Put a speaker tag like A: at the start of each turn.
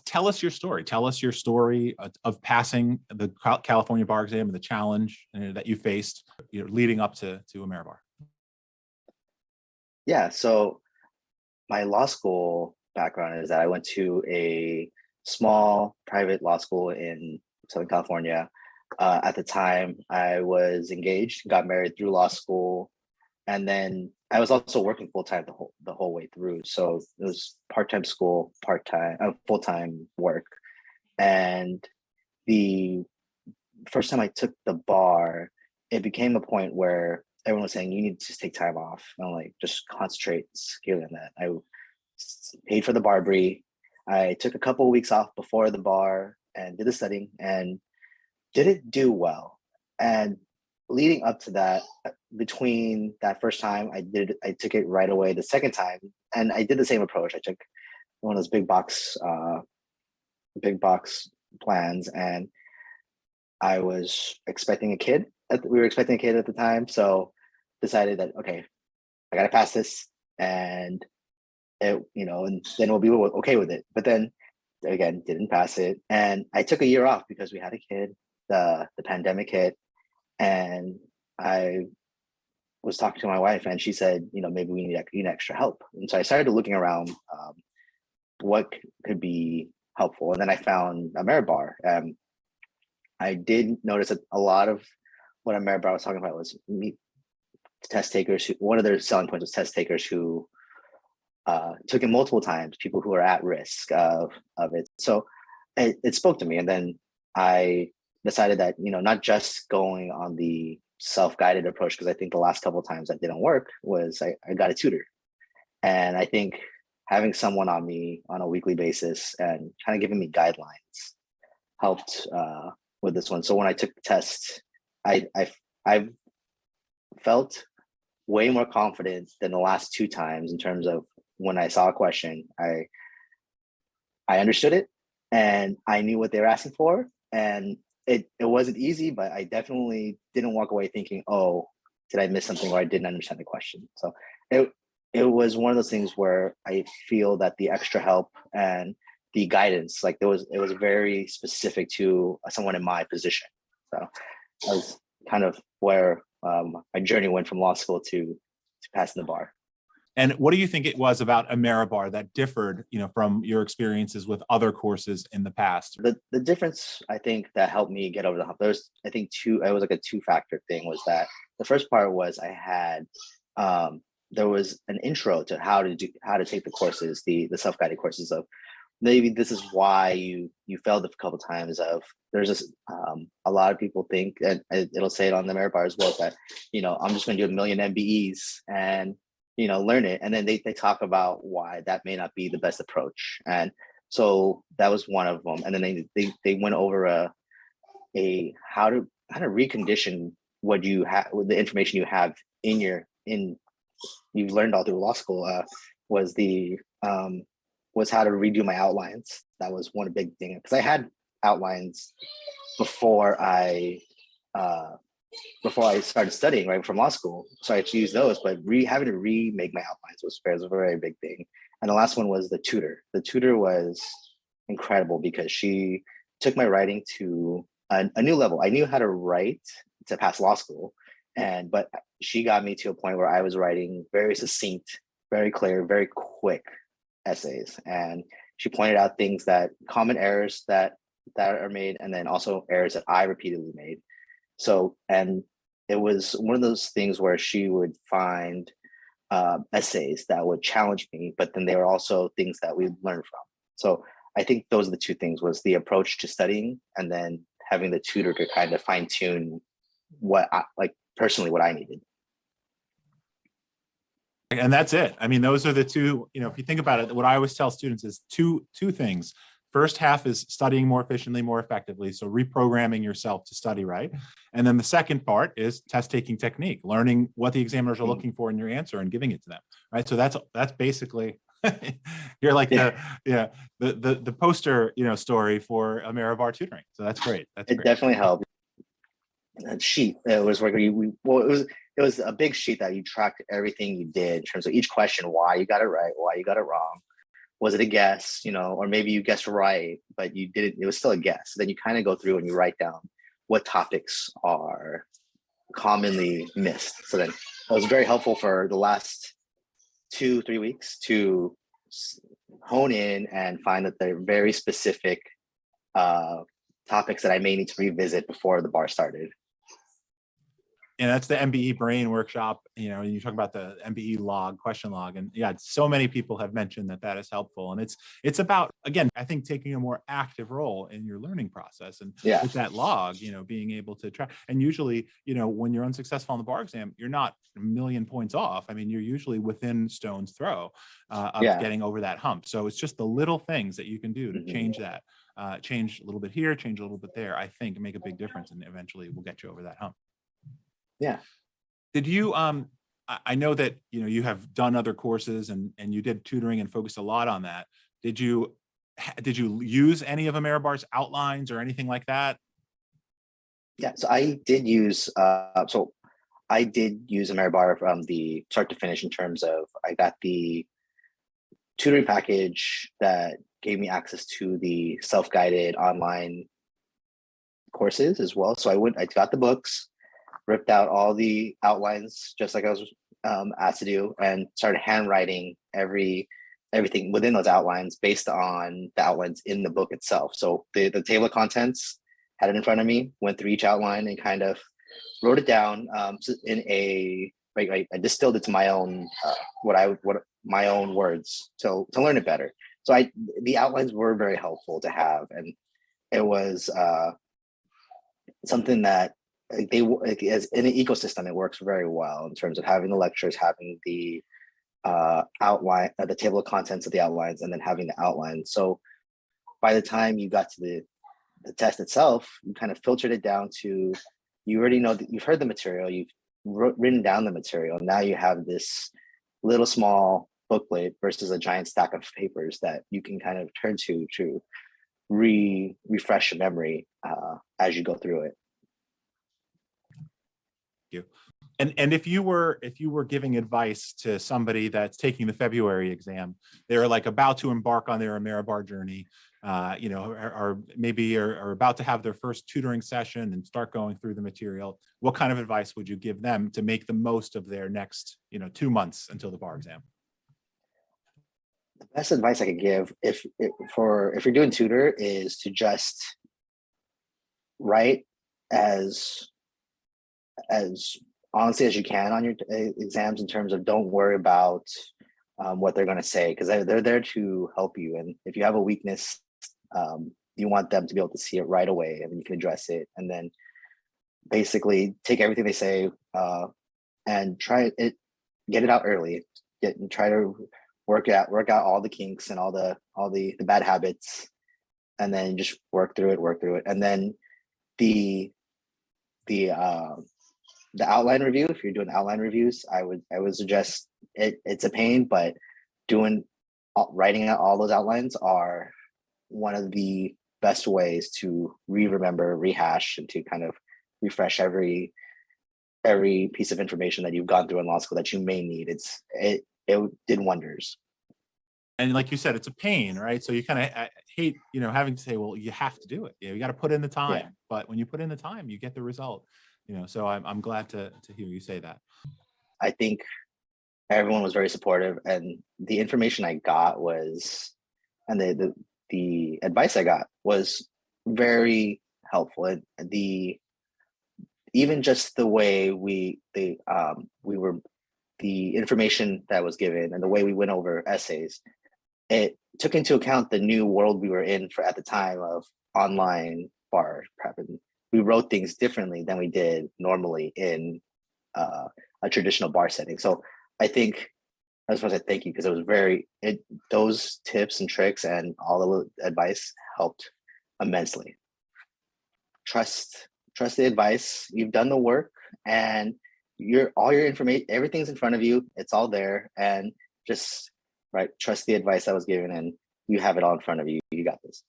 A: tell us your story. Tell us your story of passing the California bar exam and the challenge that you faced, leading up to AmeriBar.
B: Yeah, so my law school background is that I went to a small private law school in Southern California. At the time, I was engaged, got married through law school, and then I was also working full time the whole way through. So it was part-time school, full-time work. And the first time I took the bar, it became a point where everyone was saying, you need to just take time off. And I'm like, just concentrate securely on that. I paid for the bar-bree. I took a couple of weeks off before the bar and did the studying and didn't do well. And leading up to that, between that first time, I took it right away. The second time, and I did the same approach. I took one of those big box plans, and I was expecting a kid. We were expecting a kid at the time, so decided that okay, I gotta pass this, and and then we'll be okay with it. But then again, didn't pass it, and I took a year off because we had a kid. The pandemic hit, and I was talking to my wife, and she said, maybe we need extra help. And so I started looking around what could be helpful, and then I found AmeriBar. I did notice that a lot of what AmeriBar was talking about was test takers. One of their selling points was test takers who took it multiple times, people who are at risk of it. So it spoke to me, and then I decided that not just going on the self-guided approach, because I think the last couple of times that didn't work was I got a tutor, and I think having someone on me on a weekly basis and kind of giving me guidelines helped with this one. So when I took the test, I felt way more confident than the last two times in terms of when I saw a question, I understood it and I knew what they were asking for, and it wasn't easy, but I definitely didn't walk away thinking, oh, did I miss something or I didn't understand the question. So it was one of those things where I feel that the extra help and the guidance, like it was very specific to someone in my position. So that was kind of where my journey went from law school to passing the bar.
A: And what do you think it was about AmeriBar that differed, from your experiences with other courses in the past?
B: The difference, I think, that helped me get over the hump, it was like a two-factor thing, was that the first part was I had, there was an intro to how to take the courses, the self-guided courses of maybe this is why you failed a couple of times. Of there's this a lot of people think, and it'll say it on the AmeriBar as well, that I'm just going to do a million MBEs and learn it, and then they talk about why that may not be the best approach. And so that was one of them. And then they went over a how to recondition what you have, the information you have you've learned all through law school, was how to redo my outlines. That was one big thing, because I had outlines before I started studying, right, from law school. So I had to use those, but having to remake my outlines was a very big thing. And the last one was the tutor. The tutor was incredible because she took my writing to a new level. I knew how to write to pass law school, but she got me to a point where I was writing very succinct, very clear, very quick essays. And she pointed out common errors that are made, and then also errors that I repeatedly made. So, and it was one of those things where she would find essays that would challenge me, but then they were also things that we learned from. So I think those are the two things, was the approach to studying, and then having the tutor to kind of fine tune what I needed.
A: And that's it. I mean, those are the two, if you think about it, what I always tell students is two things. First half is studying more efficiently, more effectively. So reprogramming yourself to study right. And then the second part is test taking technique, learning what the examiners are looking for in your answer and giving it to them. Right. So that's basically, you're like the poster, story for AmeriBar tutoring. So that's great.
B: It definitely helped. That sheet, it was where it was a big sheet that you tracked everything you did in terms of each question, why you got it right, why you got it wrong, was it a guess, or maybe you guessed right, but you didn't, it was still a guess. Then you kind of go through and you write down what topics are commonly missed. So then it was very helpful for the last 2-3 weeks to hone in and find that they're very specific topics that I may need to revisit before the bar started.
A: And that's the MBE brain workshop, you talk about the MBE log, question log, and yeah, so many people have mentioned that is helpful. And it's about, again, I think taking a more active role in your learning process. And
B: Yeah.
A: with that log, being able to track. And usually, when you're unsuccessful on the bar exam, you're not a million points off. I mean, you're usually within stone's throw of getting over that hump. So it's just the little things that you can do to change that, change a little bit here, change a little bit there, I think make a big difference, and eventually will get you over that hump.
B: Yeah.
A: Did you, I know that, you have done other courses and you did tutoring and focused a lot on that. Did you use any of Ameribar's outlines or anything like that?
B: Yeah. So I did use, Ameribar from the start to finish in terms of, I got the tutoring package that gave me access to the self-guided online courses as well. So I got the books, ripped out all the outlines, just like I was asked to do, and started handwriting everything within those outlines based on the outlines in the book itself. So the table of contents, had it in front of me, went through each outline and kind of wrote it down I distilled it to my own my own words to learn it better. So the outlines were very helpful to have, and it was something that as in an ecosystem, it works very well in terms of having the lectures, having the outline, the table of contents of the outlines, and then having the outline. So by the time you got to the test itself, you kind of filtered it down to, you already know that you've heard the material, you've written down the material. Now you have this little small booklet versus a giant stack of papers that you can kind of turn to refresh your memory as you go through it.
A: You. And if you were giving advice to somebody that's taking the February exam, they're like about to embark on their Ameribar journey, or maybe are about to have their first tutoring session and start going through the material, what kind of advice would you give them to make the most of their next 2 months until the bar exam?
B: The best advice I could give if you're doing tutor is to just write as honestly as you can on your exams, in terms of don't worry about what they're going to say, because they're there to help you. And if you have a weakness, you want them to be able to see it right away, and then you can address it. And then basically take everything they say and get it out early. Try to work out all the kinks and all the bad habits, and then just work through it. And then the outline review, if you're doing outline reviews, I would suggest it's a pain, but writing out all those outlines are one of the best ways to remember, rehash, and to kind of refresh every piece of information that you've gone through in law school that you may need. It did wonders.
A: And like you said, it's a pain, right? So you kind of hate, having to say, well, you have to do it. You got to put in the time. Yeah. But when you put in the time, you get the result. So I'm glad to hear you say that.
B: I think everyone was very supportive, and the information I got and the advice I got was very helpful. And even just the way the information that was given and the way we went over essays, it took into account the new world we were in at the time of online bar prep. And we wrote things differently than we did normally in a traditional bar setting. So I think I just want to say thank you, because it was those tips and tricks and all the advice helped immensely. Trust the advice. You've done the work, and all your information, everything's in front of you. It's all there, and just trust the advice that was given, and you have it all in front of you. You got this.